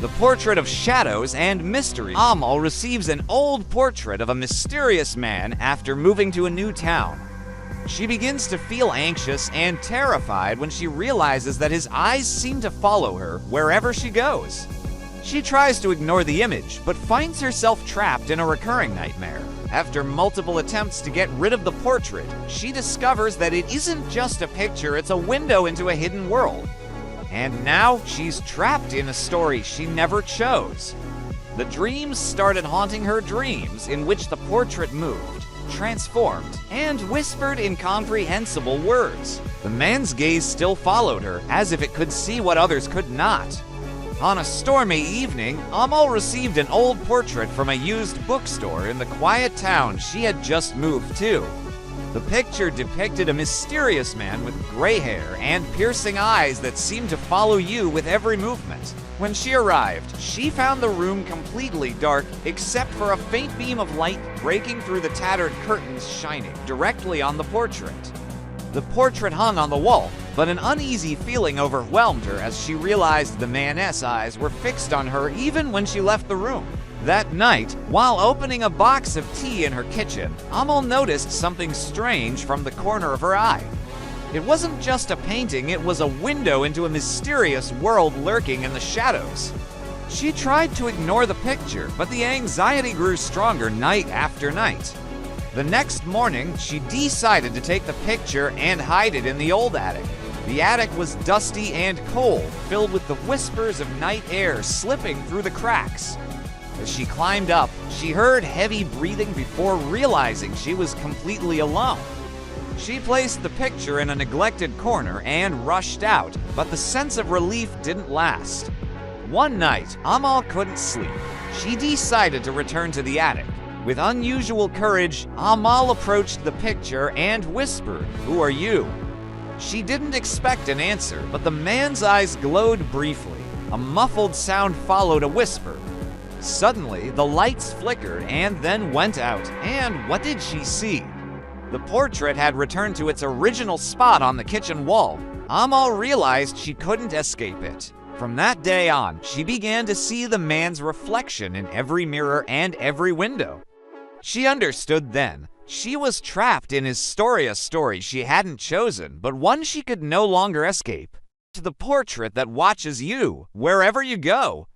The portrait of shadows and mystery. Amal receives an old portrait of a mysterious man after moving to a new town. She begins to feel anxious and terrified when she realizes that his eyes seem to follow her wherever she goes. She tries to ignore the image, but finds herself trapped in a recurring nightmare. After multiple attempts to get rid of the portrait, she discovers that it isn't just a picture, it's a window into a hidden world. And now she's trapped in a story she never chose. The dreams started haunting her dreams, in which the portrait moved, transformed, and whispered incomprehensible words. The man's gaze still followed her, as if it could see what others could not. On a stormy evening, Amal received an old portrait from a used bookstore in the quiet town she had just moved to. The picture depicted a mysterious man with gray hair and piercing eyes that seemed to follow you with every movement. When she arrived, she found the room completely dark except for a faint beam of light breaking through the tattered curtains shining directly on the portrait. The portrait hung on the wall, but an uneasy feeling overwhelmed her as she realized the man's eyes were fixed on her even when she left the room. That night, while opening a box of tea in her kitchen, Amal noticed something strange from the corner of her eye. It wasn't just a painting, it was a window into a mysterious world lurking in the shadows. She tried to ignore the picture, but the anxiety grew stronger night after night. The next morning, she decided to take the picture and hide it in the old attic. The attic was dusty and cold, filled with the whispers of night air slipping through the cracks. As she climbed up, she heard heavy breathing before realizing she was completely alone. She placed the picture in a neglected corner and rushed out, but the sense of relief didn't last. One night, Amal couldn't sleep. She decided to return to the attic. With unusual courage, Amal approached the picture and whispered, "Who are you?" She didn't expect an answer, but the man's eyes glowed briefly. A muffled sound followed a whisper. Suddenly, the lights flickered and then went out, and what did she see? The portrait had returned to its original spot on the kitchen wall. Amal realized she couldn't escape it. From that day on, she began to see the man's reflection in every mirror and every window. She understood then. She was trapped in his story, a story she hadn't chosen, but one she could no longer escape. To the portrait that watches you wherever you go.